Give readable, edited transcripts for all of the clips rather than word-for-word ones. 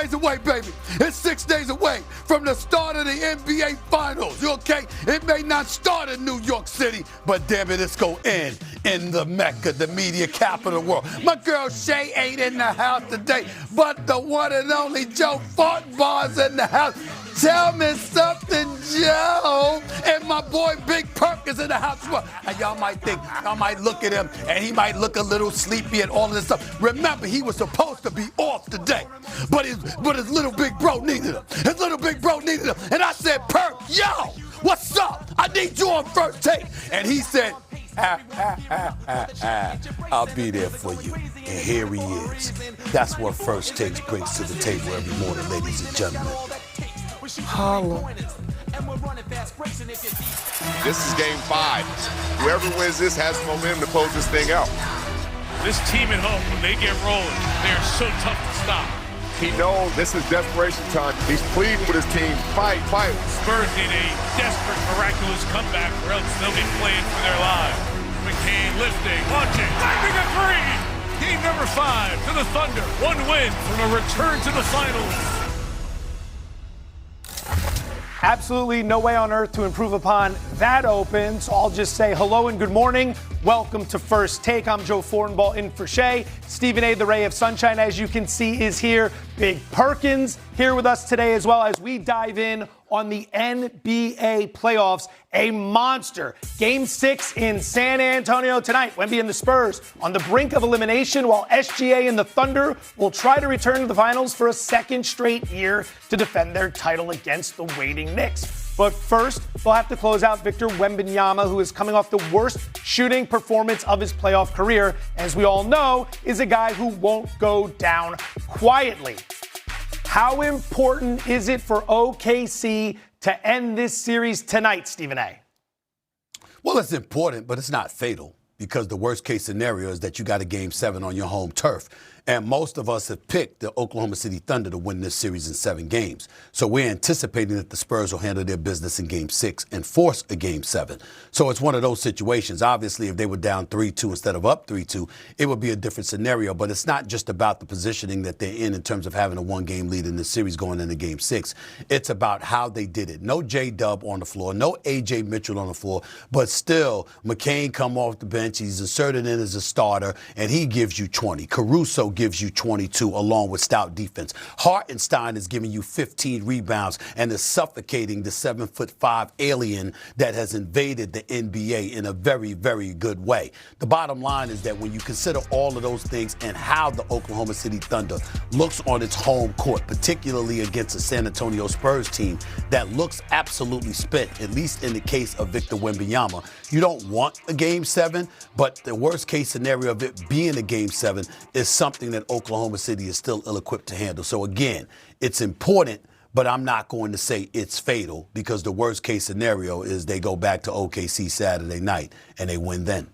days away, baby. It's 6 days away from the start of the NBA Finals. You okay? It may not start in New York City, but damn it, it's going to end in the Mecca, the media capital of the world. My girl Shay ain't in the house today, but the one and only Joe Fortenbaugh's in the house. Tell me something, Joe. And my boy Big Perk is in the house as well. And y'all might look at him, and he might look a little sleepy and all of this stuff. Remember, he was supposed to be off today, but his little big bro needed him. His little big bro needed him. And I said, Perk, yo, what's up? I need you on First Take. And he said, I'll be there for you. And here he is. That's what First Take brings to the table every morning, ladies and gentlemen. Holla. This is game 5. Whoever wins this has the momentum to close this thing out. This team at home, when they get rolling, they are so tough to stop. He knows this is desperation time. He's pleading with his team, fight. Spurs need a desperate, miraculous comeback or else they'll be playing for their lives. McCain lifting, launching, diving a three. Game number 5 to the Thunder. One win from a return to the finals. Absolutely no way on earth to improve upon that open. So I'll just say hello and good morning. Welcome to First Take. I'm Joe Fortenbaugh in for Shay. Stephen A., the ray of sunshine, as you can see, is here. Big Perkins here with us today as well as we dive in on the NBA playoffs. A monster. Game 6 in San Antonio tonight. Wemby and the Spurs on the brink of elimination, while SGA and the Thunder will try to return to the finals for a second straight year to defend their title against the waiting Knicks. But first, they'll have to close out Victor Wembanyama, who is coming off the worst shooting performance of his playoff career. As we all know, is a guy who won't go down quietly. How important is it for OKC to end this series tonight, Stephen A.? Well, it's important, but it's not fatal, because the worst case scenario is that you got a Game 7 on your home turf. And most of us have picked the Oklahoma City Thunder to win this series in 7 games. So we're anticipating that the Spurs will handle their business in Game 6 and force a Game 7. So it's one of those situations. Obviously, if they were down 3-2 instead of up 3-2, it would be a different scenario. But it's not just about the positioning that they're in terms of having a 1-game lead in the series going into Game 6. It's about how they did it. No J-Dub on the floor, no A.J. Mitchell on the floor, but still McCain come off the bench. He's inserted in as a starter, and he gives you 20. Caruso gives you 22 along with stout defense. Hartenstein is giving you 15 rebounds and is suffocating the 7'5" alien that has invaded the NBA in a very, very good way. The bottom line is that when you consider all of those things and how the Oklahoma City Thunder looks on its home court, particularly against a San Antonio Spurs team that looks absolutely spent, at least in the case of Victor Wembanyama, you don't want a Game 7, but the worst case scenario of it being a Game 7 is something that Oklahoma City is still ill-equipped to handle. So again, it's important, but I'm not going to say it's fatal, because the worst case scenario is they go back to OKC Saturday night and they win then.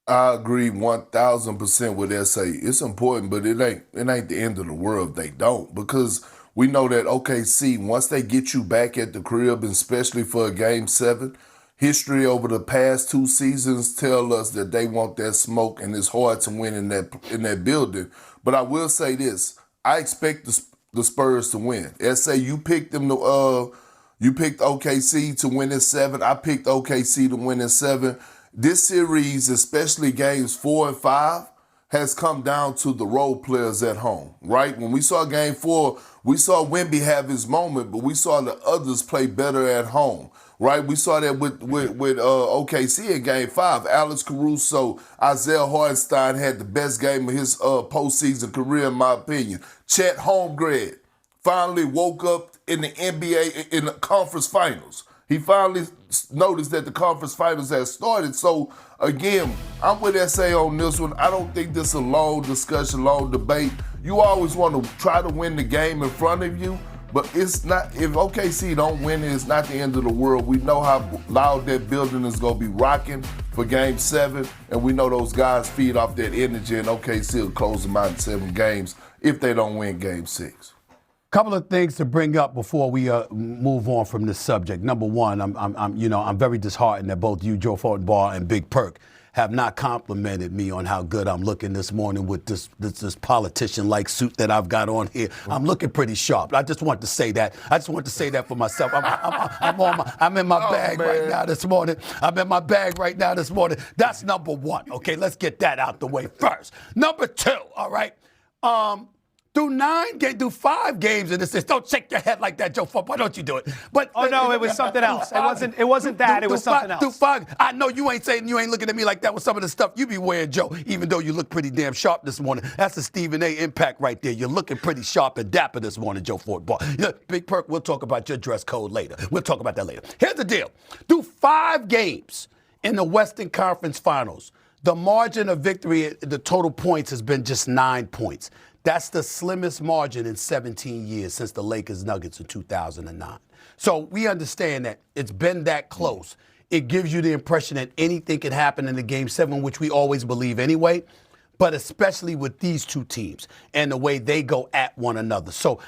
I agree 1,000% with SA. It's important, but it ain't the end of the world if they don't, because we know that OKC, once they get you back at the crib, and especially for a Game 7, history over the past 2 seasons tell us that they want that smoke, and it's hard to win in that building. But I will say this: I expect the Spurs to win. SA, you picked them to you picked OKC to win in 7. I picked OKC to win in 7. This series, especially games 4 and 5, has come down to the role players at home, right? When we saw Game 4, we saw Wemby have his moment, but we saw the others play better at home. Right, we saw that with OKC in Game 5. Alex Caruso, Isaiah Hartenstein had the best game of his postseason career, in my opinion. Chet Holmgren finally woke up in the NBA in the conference finals. He finally noticed that the conference finals had started. So, again, I'm with SA on this one. I don't think this is a long discussion, long debate. You always want to try to win the game in front of you. But it's not, if OKC don't win it, it's not the end of the world. We know how loud that building is going to be rocking for Game 7, and we know those guys feed off that energy, and OKC will close them out in 7 games if they don't win Game 6. Couple of things to bring up before we move on from this subject. Number one, I'm very disheartened that both you, Joe Fortenbaugh, and Big Perk have not complimented me on how good I'm looking this morning with this politician-like suit that I've got on here. I'm looking pretty sharp. I just want to say that. I just want to say that for myself. I'm in my bag right now this morning. I'm in my bag right now this morning. That's number one. Okay, let's get that out the way first. Number two, all right. Do 5 games in this. Don't shake your head like that, Joe. Why don't you do it? But oh no, it was something else. It wasn't that. It was something else. Do 5. I know you ain't saying, you ain't looking at me like that with some of the stuff you be wearing, Joe. Even though you look pretty damn sharp this morning. That's the Stephen A. impact right there. You're looking pretty sharp and dapper this morning, Joe Ford. Big Perk. We'll talk about your dress code later. We'll talk about that later. Here's the deal. Do 5 games in the Western Conference Finals. The margin of victory, the total points has been just 9 points. That's the slimmest margin in 17 years since the Lakers Nuggets in 2009. So we understand that it's been that close. It gives you the impression that anything can happen in the Game 7, which we always believe anyway, but especially with these two teams and the way they go at one another. So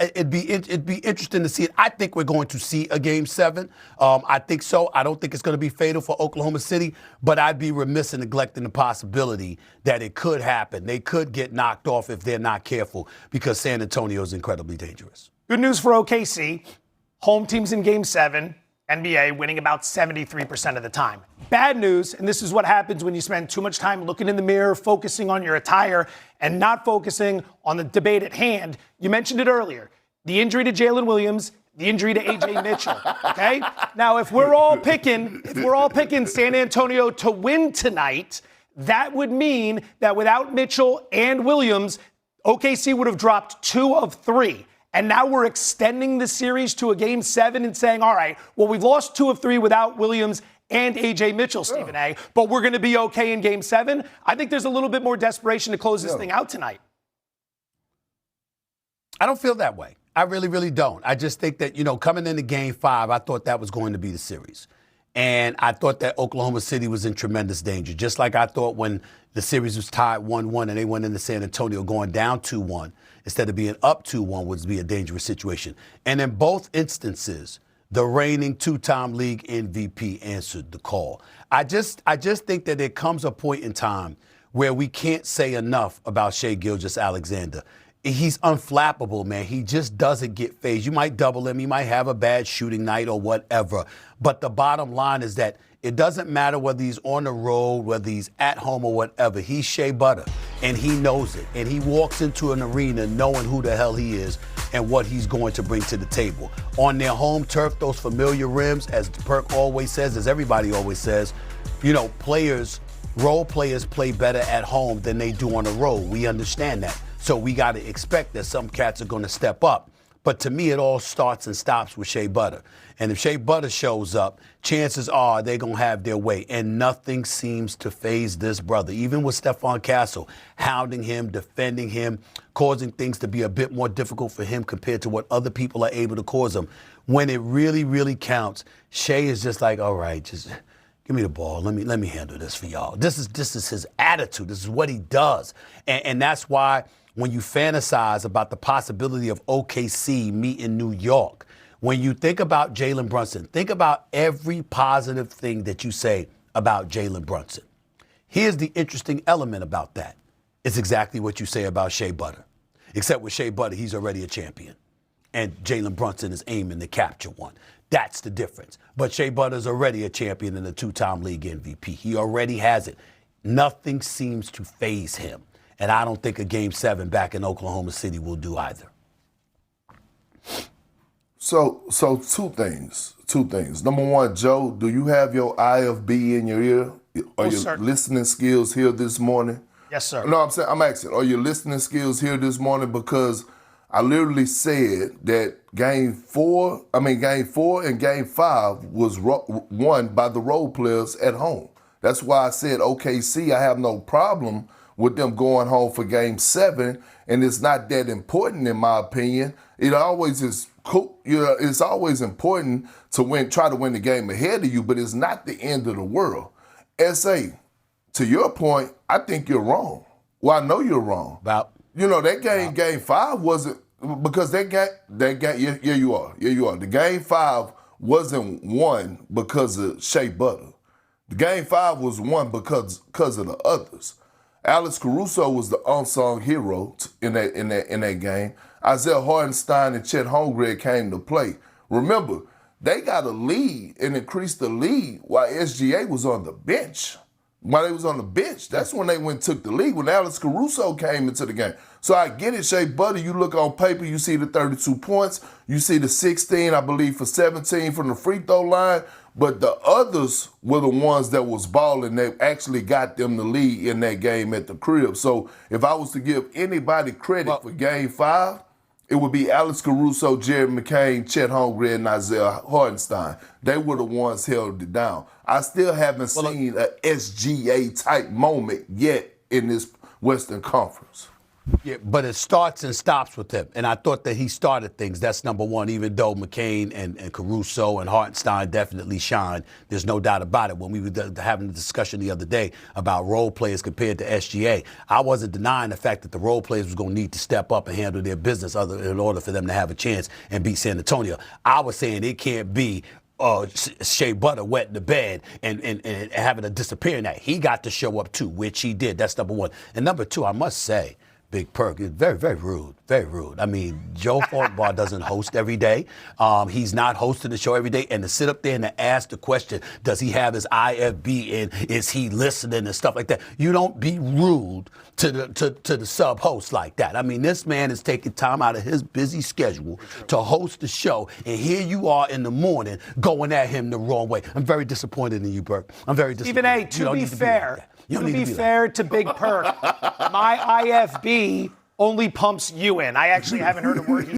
it'd be interesting to see it. I think we're going to see a Game 7. I think so. I don't think it's going to be fatal for Oklahoma City, but I'd be remiss in neglecting the possibility that it could happen. They could get knocked off if they're not careful because San Antonio is incredibly dangerous. Good news for OKC. Home teams in Game 7. NBA winning about 73% of the time. Bad news, and this is what happens when you spend too much time looking in the mirror, focusing on your attire, and not focusing on the debate at hand. You mentioned it earlier. The injury to Jalen Williams, the injury to A.J. Mitchell, okay? Now, if we're all picking San Antonio to win tonight, that would mean that without Mitchell and Williams, OKC would have dropped 2 of 3. And now we're extending the series to a Game 7 and saying, all right, well, we've lost 2 of 3 without Williams and A.J. Mitchell, Stephen A., but we're going to be okay in Game 7. I think there's a little bit more desperation to close this thing out tonight. I don't feel that way. I really, really don't. I just think that, coming into Game 5, I thought that was going to be the series. And I thought that Oklahoma City was in tremendous danger, just like I thought when the series was tied 1-1 and they went into San Antonio going down 2-1. Instead of being up 2-1 would be a dangerous situation. And in both instances, the reigning 2-time league MVP answered the call. I just think that there comes a point in time where we can't say enough about Shai Gilgeous-Alexander. He's unflappable, man. He just doesn't get phased. You might double him. He might have a bad shooting night or whatever. But the bottom line is that it doesn't matter whether he's on the road, whether he's at home or whatever. He's Shea Butter, and he knows it. And he walks into an arena knowing who the hell he is and what he's going to bring to the table. On their home turf, those familiar rims, as Perk always says, as everybody always says, role players play better at home than they do on the road. We understand that. So we got to expect that some cats are going to step up. But to me, it all starts and stops with Shea Butter. And if Shea Butter shows up, chances are they're going to have their way. And nothing seems to faze this brother. Even with Stephon Castle, hounding him, defending him, causing things to be a bit more difficult for him compared to what other people are able to cause him. When it really, really counts, Shea is just like, all right, just give me the ball. Let me handle this for y'all. This is his attitude. This is what he does. And that's why when you fantasize about the possibility of OKC meeting New York, when you think about Jalen Brunson, think about every positive thing that you say about Jalen Brunson. Here's the interesting element about that. It's exactly what you say about Shea Butter. Except with Shea Butter, he's already a champion. And Jalen Brunson is aiming to capture one. That's the difference. But Shea Butter's already a champion and a 2-time league MVP. He already has it. Nothing seems to faze him. And I don't think a Game 7 back in Oklahoma City will do either. So two things. Number one, Joe, do you have your IFB in your ear? Are your listening skills here this morning? Yes, sir. No, I'm asking, are your listening skills here this morning? Because I literally said that Game 4 and Game 5 was won by the role players at home. That's why I said OKC, I have no problem with them going home for Game 7, and it's not that important in my opinion. It always is cool. It's always important to try to win the game ahead of you, but it's not the end of the world. S.A., to your point, I think you're wrong. Well, I know you're wrong. Game 5 wasn't, because that game, yeah, you are. The Game 5 wasn't won because of Shea Butter. The Game 5 was won because of the others. Alex Caruso was the unsung hero in that game. Isaiah Hartenstein and Chet Holmgren came to play. Remember, they got a lead and increased the lead while SGA was on the bench. While they was on the bench, that's when they went and took the lead, when Alex Caruso came into the game. So I get it, Shea Butter. You look on paper, you see the 32 points, you see the 16, I believe, for 17 from the free throw line. But the others were the ones that was balling. They actually got them the lead in that game at the crib. So if I was to give anybody credit for Game 5, it would be Alex Caruso, Jared McCain, Chet Holmgren, and Isaiah Hartenstein. They were the ones held it down. I still haven't seen a SGA-type moment yet in this Western Conference. Yeah, but it starts and stops with him. And I thought that he started things. That's number one, even though McCain and Caruso and Hartenstein definitely shined. There's no doubt about it. When we were having a discussion the other day about role players compared to SGA, I wasn't denying the fact that the role players was going to need to step up and handle their business in order for them to have a chance and beat San Antonio. I was saying it can't be Shea Butter wet in the bed and having a disappearing act. He got to show up too, which he did. That's number one. And number two, I must say, Big Perk is very, very rude. Very rude. I mean, Joe Fortenbaugh doesn't host every day. He's not hosting the show every day. And to sit up there and to ask the question, does he have his IFB in? Is he listening and stuff like that? You don't be rude to the sub host like that. I mean, this man is taking time out of his busy schedule to host the show. And here you are in the morning going at him the wrong way. I'm very disappointed in you, Burke. I'm very disappointed. Stephen A., to be fair, to be fair to Big Perk, my IFB only pumps you in. I actually haven't heard a word he